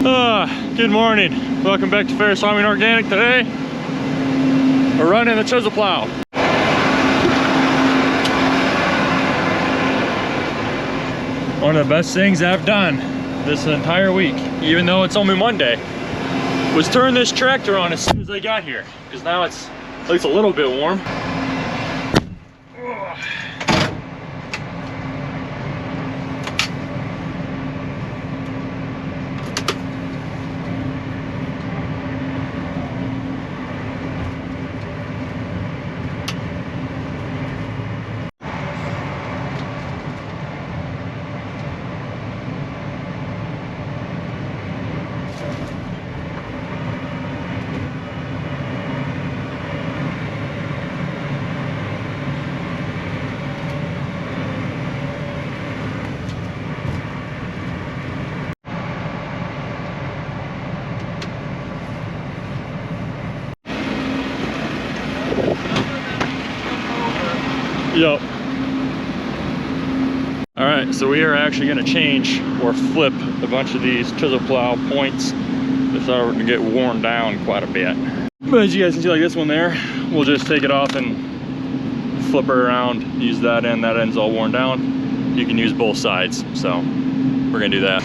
Good morning. Welcome back to Ferris Farming Organic. Today, we're running the chisel plow. One of the best things I've done this entire week, even though it's only Monday, was turn this tractor on as soon as I got here, because now it's at least a little bit warm. Yep. All right, so we are actually gonna change or flip a bunch of these chisel plow points. They starting to get worn down quite a bit. But as you guys can see, like this one there, we'll just take it off and flip her around, use that end. That end's all worn down. You can use both sides, so we're gonna do that.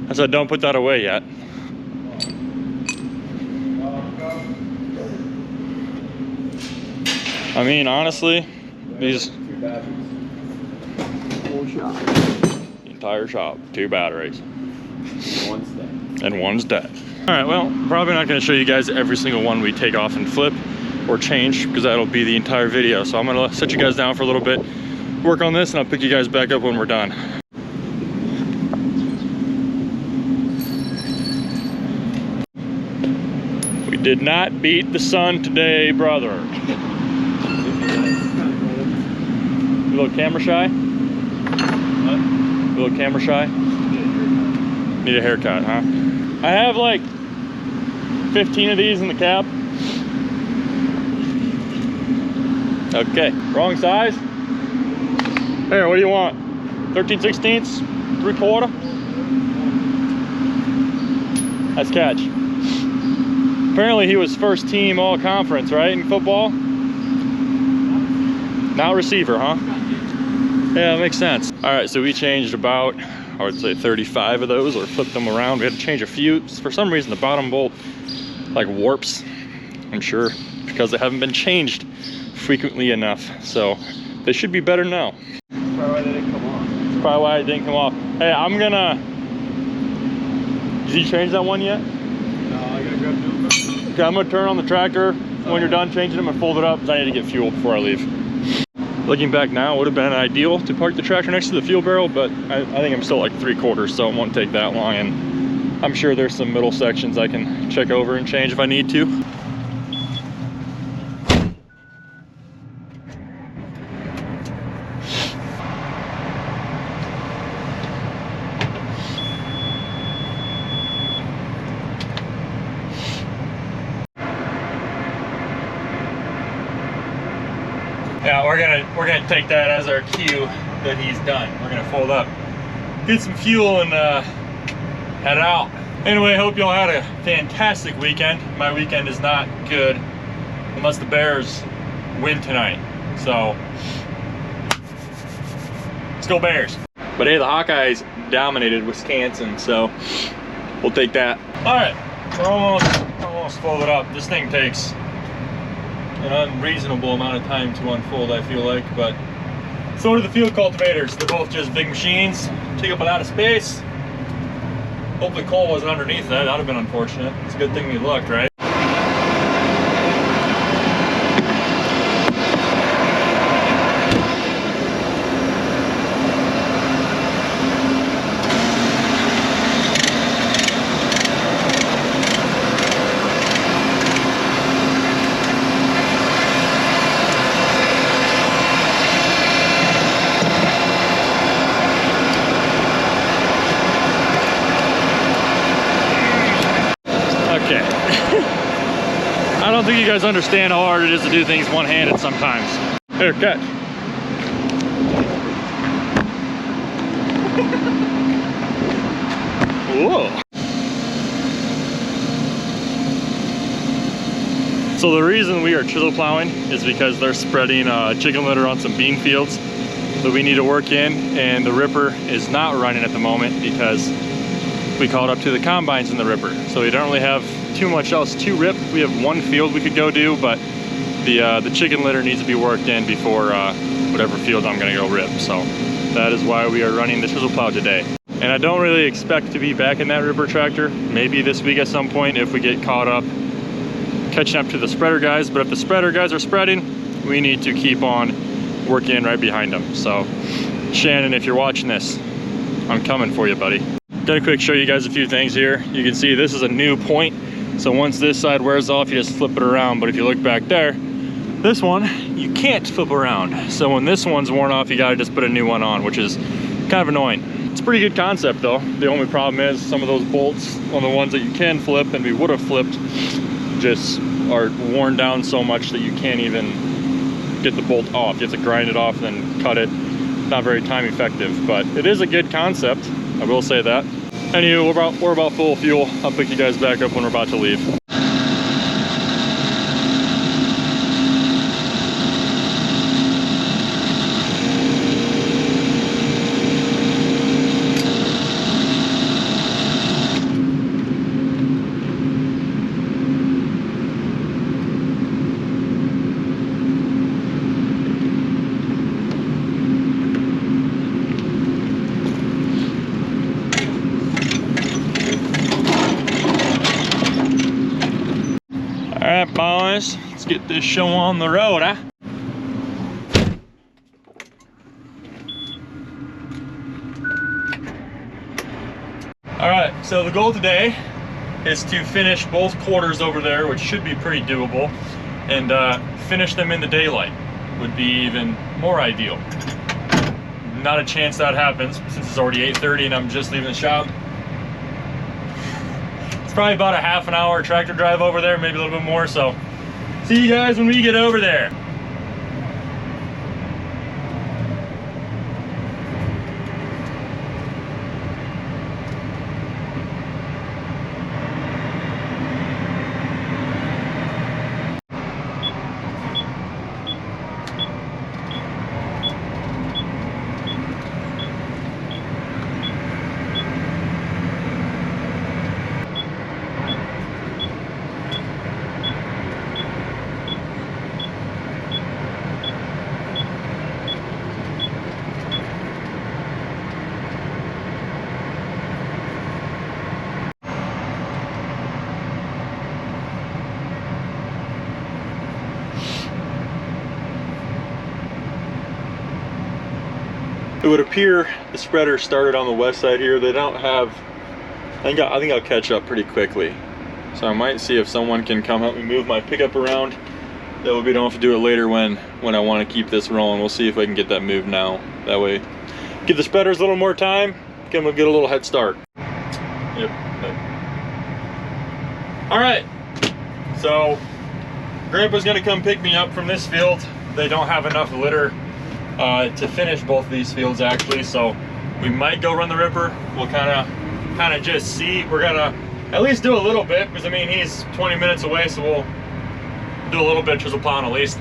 I said, don't put that away yet. I mean, honestly, these... The entire shop, 2 batteries. One's dead. And one's dead. All right, well, probably not gonna show you guys every single one we take off and flip or change, because that'll be the entire video. So I'm gonna set you guys down for a little bit, work on this, and I'll pick you guys back up when we're done. Did not beat the sun today, brother. You a little camera shy? What? You a little camera shy? Need a haircut, huh? I have like 15 of these in the cab. Okay, wrong size. Here, what do you want? 13/16, 3/4? That's catch. Apparently he was first team all conference, right, in football? Now receiver, huh? Yeah, that makes sense. All right, so we changed about, I would say 35 of those, or flipped them around. We had to change a few. For some reason, the bottom bolt like warps. I'm sure because they haven't been changed frequently enough. So they should be better now. That's probably why they didn't come off. That's probably why it didn't come off. Hey, I'm gonna, did you change that one yet? No, I gotta grab new. Okay, I'm gonna turn on the tractor when you're done changing them and fold it up, because I need to get fuel before I leave. Looking back now, it would have been ideal to park the tractor next to the fuel barrel, but I think I'm still like 3/4, so it won't take that long, and I'm sure there's some middle sections I can check over and change if I need to. Yeah, we're gonna take that as our cue that he's done. We're gonna fold up, get some fuel, and head out. Anyway, hope y'all had a fantastic weekend. My weekend is not good unless the Bears win tonight. So let's go Bears. But hey, the Hawkeyes dominated Wisconsin, so we'll take that. All right, we're almost folded up. This thing takes an unreasonable amount of time to unfold, I feel like, but so do the field cultivators. They're both just big machines, take up a lot of space. Hopefully Cole wasn't underneath that. That would have been unfortunate. It's a good thing we looked, right? Okay. I don't think you guys understand how hard it is to do things one-handed sometimes. Here, catch. Whoa. So the reason we are chisel plowing is because they're spreading chicken litter on some bean fields that we need to work in, and the ripper is not running at the moment because we called up to the combines in the ripper. So we don't really have too much else to rip. We have one field we could go do, but the chicken litter needs to be worked in before whatever field I'm gonna go rip. So that is why we are running the chisel plow today. And I don't really expect to be back in that ripper tractor. Maybe this week at some point if we get caught up catching up to the spreader guys. But if the spreader guys are spreading, we need to keep on working right behind them. So Shannon, if you're watching this, I'm coming for you, buddy. Gonna quick show you guys a few things here. You can see this is a new point. So once this side wears off, you just flip it around. But if you look back there, this one, you can't flip around. So when this one's worn off, you gotta just put a new one on, which is kind of annoying. It's a pretty good concept though. The only problem is some of those bolts on the ones that you can flip and we would have flipped just are worn down so much that you can't even get the bolt off. You have to grind it off and then cut it. Not very time effective, but it is a good concept. I will say that. Anywho, we're about full fuel. I'll pick you guys back up when we're about to leave. All right, boys, let's get this show on the road, huh? All right, so the goal today is to finish both quarters over there, which should be pretty doable, and finish them in the daylight would be even more ideal. Not a chance that happens since it's already 8:30 and I'm just leaving the shop. Probably about a half an hour tractor drive over there, maybe a little bit more. So see you guys when we get over there. It would appear the spreader started on the west side here. They don't have, I think I'll catch up pretty quickly. So I might see if someone can come help me move my pickup around. That way we don't have to do it later when I want to keep this rolling. We'll see if I can get that moved now. That way, give the spreaders a little more time, get a little head start. Yep. All right, so Grandpa's gonna come pick me up from this field. They don't have enough litter to finish both of these fields actually, so we might go run the ripper. We'll kind of just see. We're gonna at least do a little bit because I mean he's 20 minutes away, so we'll do a little bit chisel plowing at least.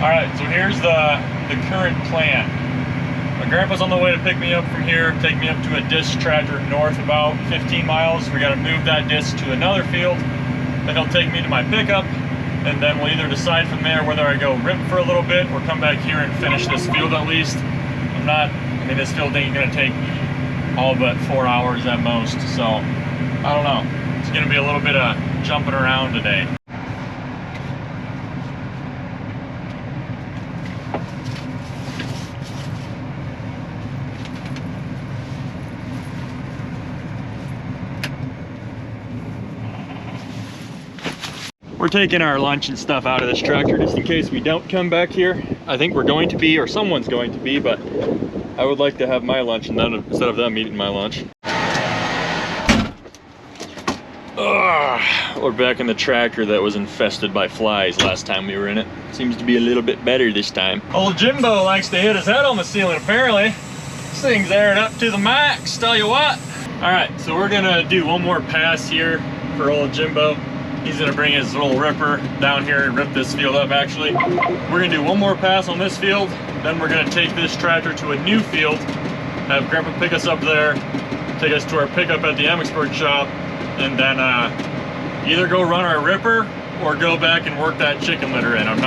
Alright, so here's the current plan. My grandpa's on the way to pick me up from here, take me up to a disc tractor north about 15 miles. We gotta move that disc to another field. Then he'll take me to my pickup, and then we'll either decide from there whether I go rip for a little bit or come back here and finish this field at least. I mean, this field ain't gonna take all but 4 hours at most, so I don't know. It's gonna be a little bit of jumping around today. We're taking our lunch and stuff out of this tractor just in case we don't come back here. I think we're going to be, or someone's going to be, but I would like to have my lunch instead of them eating my lunch. We're back in the tractor that was infested by flies last time we were in it. Seems to be a little bit better this time. Old Jimbo likes to hit his head on the ceiling apparently. This thing's aired up to the max, tell you what. All right, so we're gonna do one more pass here for old Jimbo. He's gonna bring his little ripper down here and rip this field up actually. We're gonna do one more pass on this field, then we're gonna take this tractor to a new field, have Grandpa pick us up there, take us to our pickup at the Emmitsburg shop, and then either go run our ripper or go back and work that chicken litter in. I'm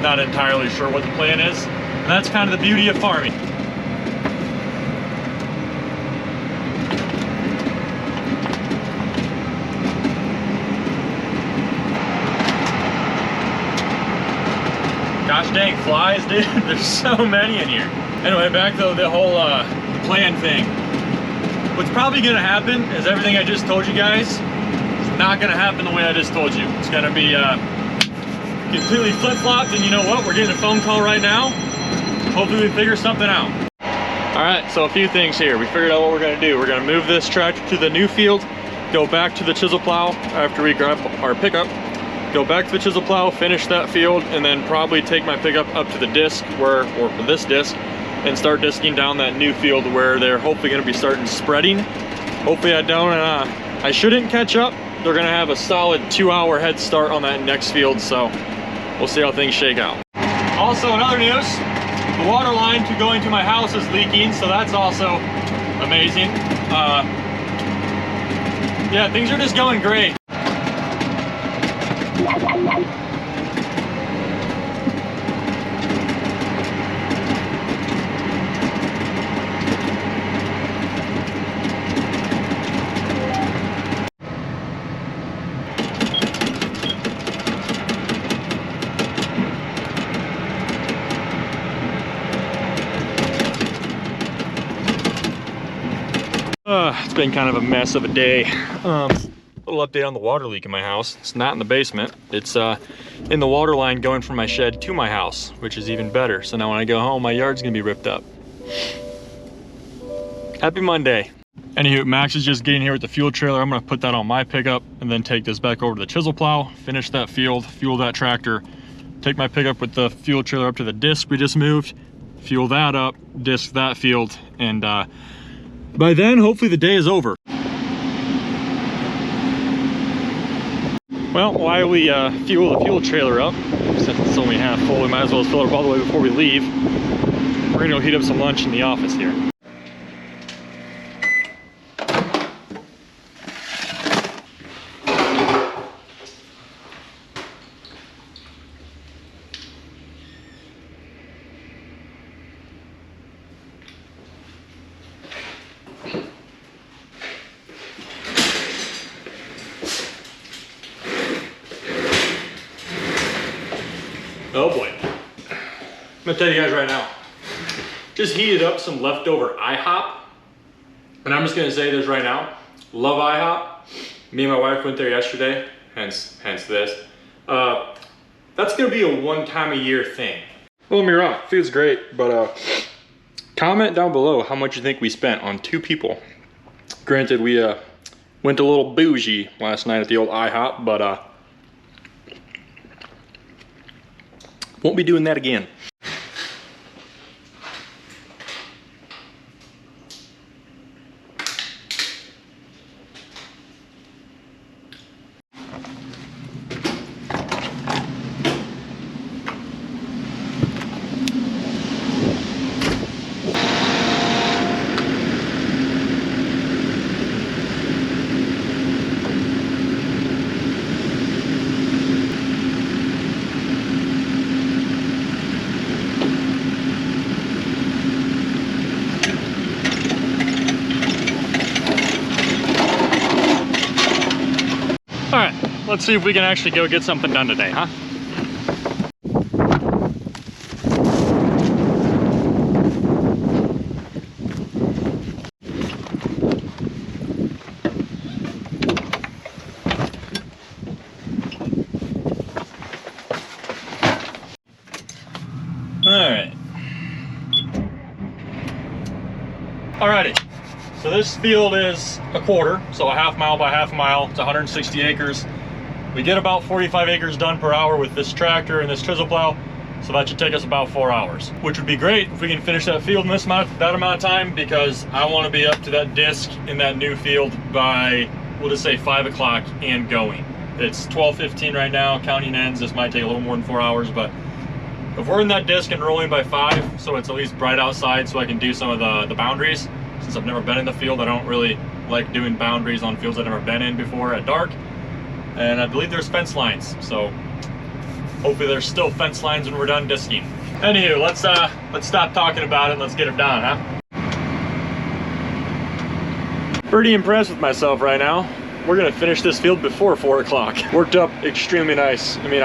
not entirely sure what the plan is. And that's kind of the beauty of farming. Gosh dang flies, dude. There's so many in here. Anyway, back to the whole plan thing. What's probably gonna happen is everything I just told you guys is not gonna happen the way I just told you. It's gonna be completely flip-flopped, and you know what? We're getting a phone call right now. Hopefully we figure something out. All right, so a few things here. We figured out what we're gonna do. We're gonna move this tractor to the new field, go back to the chisel plow after we grab our pickup, go back to the chisel plow, finish that field, and then probably take my pickup up to the disc or this disc, and start disking down that new field where they're hopefully gonna be starting spreading. Hopefully I don't, I shouldn't catch up. They're gonna have a solid 2-hour head start on that next field, so we'll see how things shake out. Also, in other news, the water line to going to my house is leaking, so that's also amazing. Yeah, things are just going great. It's been kind of a mess of a day. Little update on the water leak in my house. It's not in the basement. It's in the water line going from my shed to my house, which is even better. So now when I go home, my yard's gonna be ripped up. Happy Monday. Anywho, Max is just getting here with the fuel trailer. I'm gonna put that on my pickup and then take this back over to the chisel plow, finish that field, fuel that tractor, take my pickup with the fuel trailer up to the disc we just moved, fuel that up, disc that field, and by then, hopefully the day is over. Well, while we fuel the fuel trailer up, since it's only half full, we might as well fill it up all the way before we leave. We're gonna go heat up some lunch in the office here. Oh boy. I'm gonna tell you guys right now. Just heated up some leftover IHOP. And I'm just gonna say this right now. Love IHOP. Me and my wife went there yesterday, hence this. That's gonna be a one-time-a-year thing. Don't get me wrong, food's great, but comment down below how much you think we spent on 2 people. Granted, we went a little bougie last night at the old IHOP, but won't be doing that again. let's see if we can actually go get something done today, huh? Alrighty, so this field is a quarter, so a half mile by half mile. It's 160 acres. We get about 45 acres done per hour with this tractor and this chisel plow, so that should take us about 4 hours, which would be great if we can finish that field in that amount of time, because I want to be up to that disc in that new field by, we'll just say 5 o'clock and going. It's 12:15 right now, counting ends. This might take a little more than 4 hours, but if we're in that disc and rolling by 5, so it's at least bright outside so I can do some of the boundaries. Since I've never been in the field, I don't really like doing boundaries on fields I've never been in before at dark. And I believe there's fence lines, so hopefully there's still fence lines when we're done disking. Anywho, let's stop talking about it and let's get it done, huh? Pretty impressed with myself right now. We're gonna finish this field before 4 o'clock. Worked up extremely nice. I mean,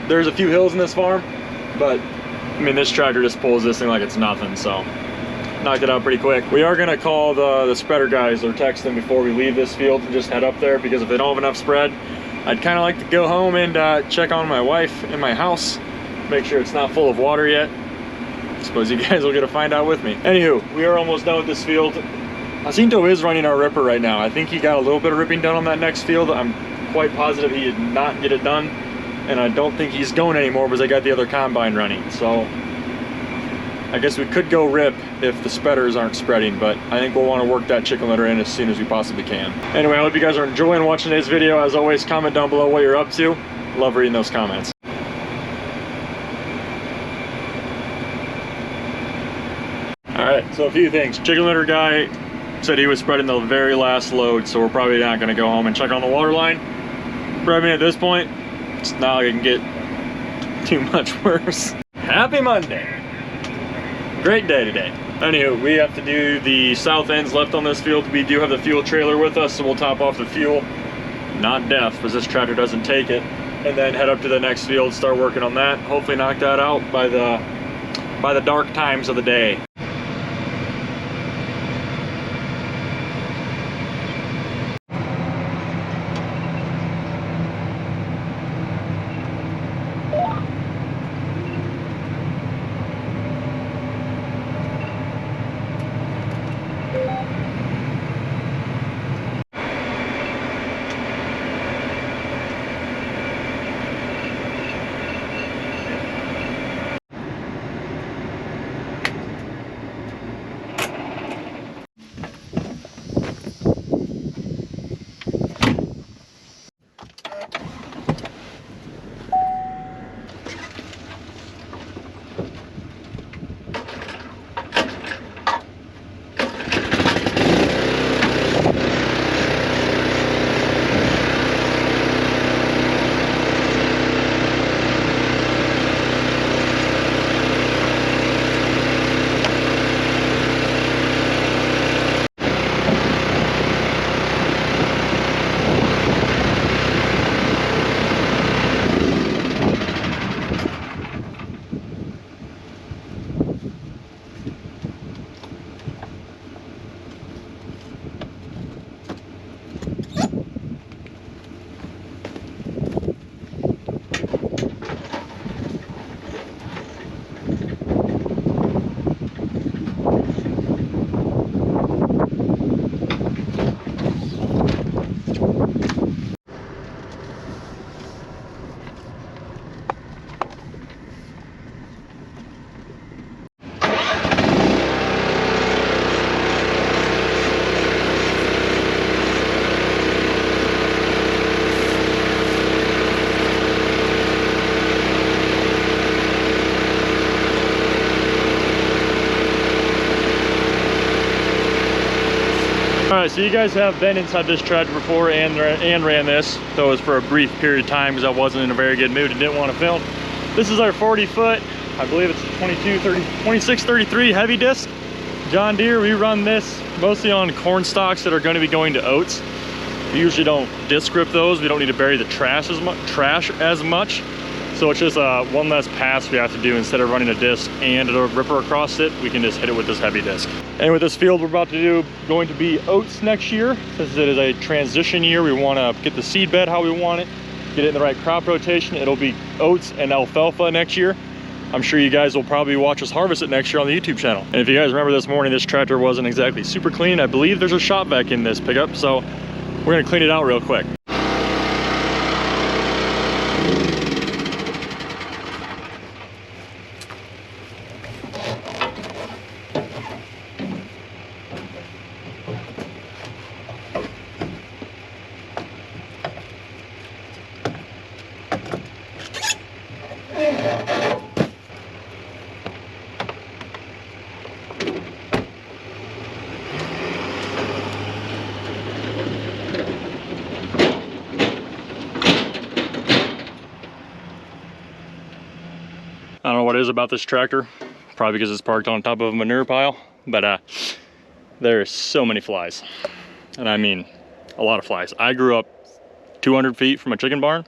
there's a few hills in this farm, but I mean, this tractor just pulls this thing like it's nothing, so knocked it out pretty quick. We are gonna call the spreader guys or text them before we leave this field and just head up there, because if they don't have enough spread, I'd kind of like to go home and check on my wife in my house, make sure it's not full of water yet. I suppose you guys will get to find out with me. Anywho, we are almost done with this field. Jacinto is running our ripper right now. I think he got a little bit of ripping done on that next field. I'm quite positive he did not get it done. And I don't think he's going anymore because I got the other combine running. So I guess we could go rip if the spreaders aren't spreading, but I think we'll want to work that chicken litter in as soon as we possibly can. Anyway, I hope you guys are enjoying watching today's video. As always, comment down below what you're up to. Love reading those comments. All right, so a few things. Chicken litter guy said he was spreading the very last load, so we're probably not going to go home and check on the water line. But I mean, at this point, it's not like it can get too much worse. Happy Monday. Great day today. Anywho, we have to do the south ends left on this field. We do have the fuel trailer with us, so we'll top off the fuel. Not DEF, because this tractor doesn't take it. And then head up to the next field, start working on that. Hopefully knock that out by the dark times of the day. Alright, so you guys have been inside this tractor before and ran this, though it was for a brief period of time because I wasn't in a very good mood and didn't want to film. This is our 40-foot, I believe it's 2633 heavy disc John Deere. We run this mostly on corn stalks that are going to be going to oats. We usually don't disc grip those. We don't need to bury the trash as much. So it's just one less pass we have to do. Instead of running a disc and a ripper across it, we can just hit it with this heavy disc. And with this field we're about to do, going to be oats next year. Since it is a transition year, we want to get the seed bed how we want it, get it in the right crop rotation. It'll be oats and alfalfa next year. I'm sure you guys will probably watch us harvest it next year on the YouTube channel. And if you guys remember this morning, this tractor wasn't exactly super clean. I believe there's a shop vac in this pickup, so we're gonna clean it out real quick. I don't know what it is about this tractor, probably because it's parked on top of a manure pile, but there's so many flies. And I mean, a lot of flies. I grew up 200 feet from a chicken barn.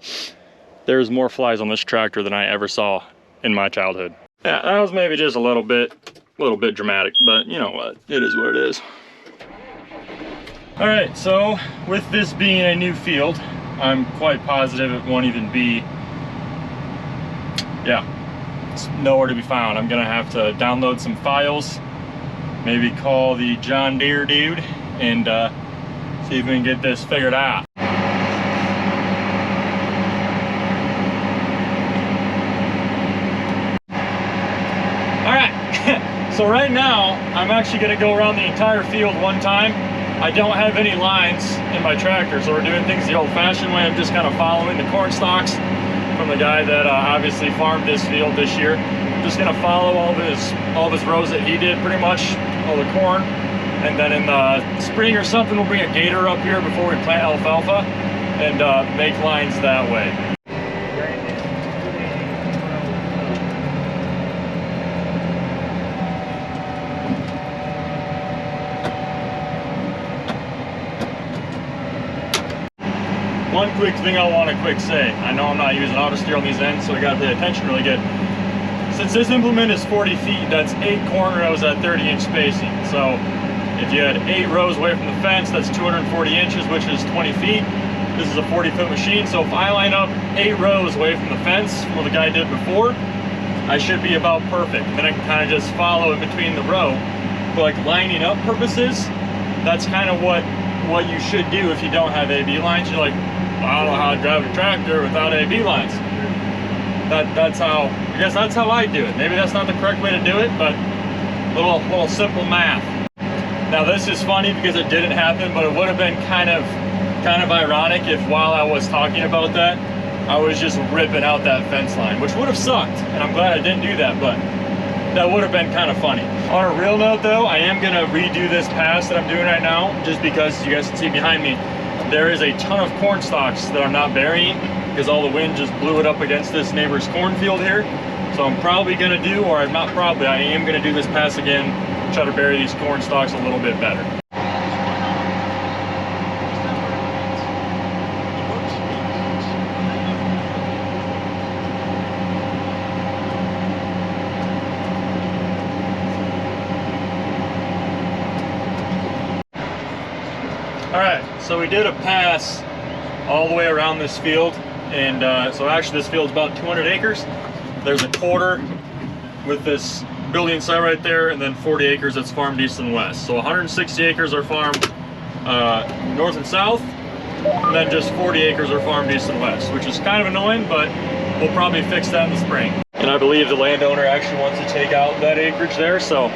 There's more flies on this tractor than I ever saw in my childhood. Yeah, that was maybe just a little bit dramatic, but you know what, it is what it is. All right, so with this being a new field, I'm quite positive it won't even be, yeah, it's nowhere to be found. I'm gonna have to download some files, maybe call the John Deere dude, and see if we can get this figured out. All right, so right now, I'm actually gonna go around the entire field one time. I don't have any lines in my tractor, so we're doing things the old-fashioned way. I'm just kind of following the corn stalks from the guy that obviously farmed this field this year. I'm just gonna follow all of his rows that he did, pretty much, all the corn. And then in the spring or something, we'll bring a gator up here before we plant alfalfa and make lines that way. One quick thing I want to say. I know I'm not using auto steer on these ends, so I got to pay attention really good. Since this implement is 40 feet, that's 8 corn rows at 30-inch spacing. So if you had 8 rows away from the fence, that's 240 inches, which is 20 feet. This is a 40-foot machine, so if I line up 8 rows away from the fence, what the guy did before, I should be about perfect. Then I can kind of just follow in between the row. For like lining up purposes, that's kind of what you should do if you don't have AB lines. You're like, I don't know how to drive a tractor without AB lines. That's how, I guess that's how I do it. Maybe that's not the correct way to do it, but little simple math. Now this is funny because it didn't happen, but it would have been kind of ironic if while I was talking about that, I was just ripping out that fence line, which would have sucked. And I'm glad I didn't do that, but that would have been kind of funny. On a real note though, I am gonna redo this pass that I'm doing right now, just because you guys can see behind me, there is a ton of corn stalks that I'm not burying because all the wind just blew it up against this neighbor's cornfield here. So I'm probably gonna do, or I'm not probably, I am gonna do this pass again, try to bury these corn stalks a little bit better. All right, so we did a pass all the way around this field, and so actually this field's about 200 acres. There's a quarter with this building site right there, and then 40 acres that's farmed east and west. So 160 acres are farmed north and south, and then just 40 acres are farmed east and west, which is kind of annoying, but we'll probably fix that in the spring. And I believe the landowner actually wants to take out that acreage there, so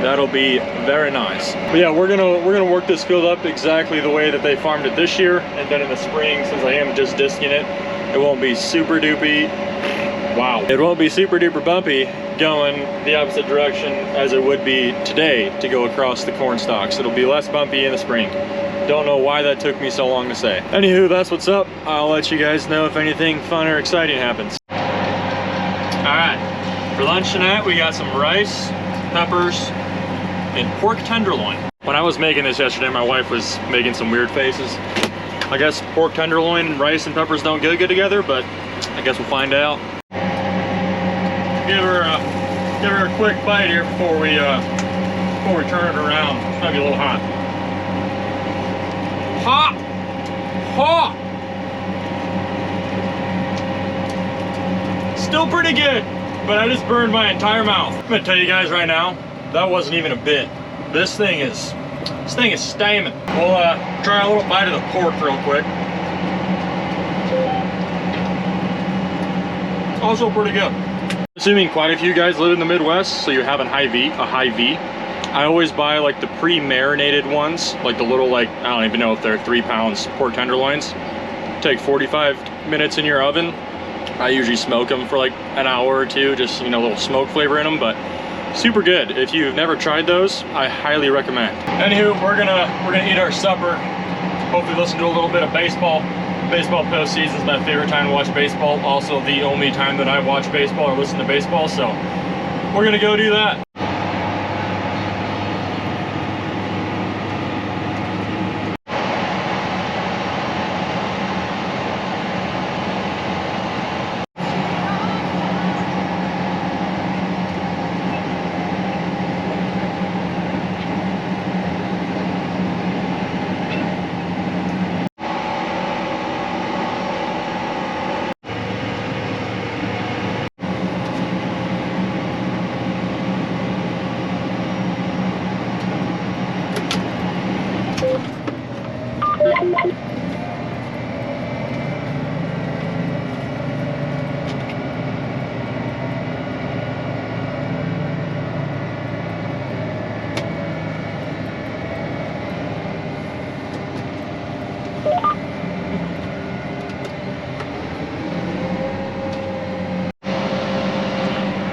that'll be very nice. But yeah, we're gonna work this field up exactly the way that they farmed it this year, and then in the spring, since I am just disking it, it won't be super duper, wow, it won't be super duper bumpy going the opposite direction as it would be today to go across the corn stalks. It'll be less bumpy in the spring. Don't know why that took me so long to say. Anywho, that's what's up. I'll let you guys know if anything fun or exciting happens. All right, for lunch tonight, we got some rice, peppers, and pork tenderloin. When I was making this yesterday, my wife was making some weird faces. I guess pork tenderloin, rice, and peppers don't go good together, but I guess we'll find out. Give her a quick bite here before we turn it around. It's gonna be a little hot. Hot! Hot! Still pretty good, but I just burned my entire mouth. I'm gonna tell you guys right now, that wasn't even a bit. This thing is steaming. We'll try a little bite of the pork real quick. Also pretty good. Assuming quite a few guys live in the Midwest, so you have a high V. I always buy like the pre-marinated ones, like the little, like, I don't even know if they're 3 pounds pork tenderloins. Take 45 minutes in your oven. I usually smoke them for like an hour or two, just, you know, a little smoke flavor in them, but super good. If you've never tried those, I highly recommend. Anywho, we're gonna eat our supper. Hopefully listen to a little bit of baseball. Baseball postseason is my favorite time to watch baseball. Also the only time that I watch baseball or listen to baseball, so we're gonna go do that.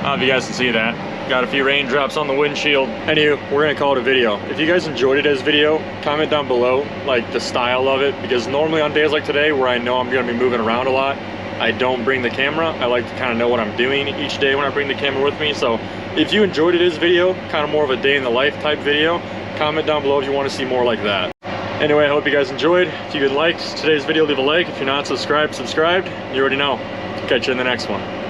I don't know if you guys can see that. Got a few raindrops on the windshield. Anywho, we're gonna call it a video. If you guys enjoyed it as a video, comment down below, like the style of it, because normally on days like today where I know I'm gonna be moving around a lot, I don't bring the camera. I like to kind of know what I'm doing each day when I bring the camera with me. So if you enjoyed it as a video, kind of more of a day in the life type video, comment down below if you want to see more like that. Anyway, I hope you guys enjoyed. If you liked today's video, leave a like. If you're not subscribed, subscribe. You already know. Catch you in the next one.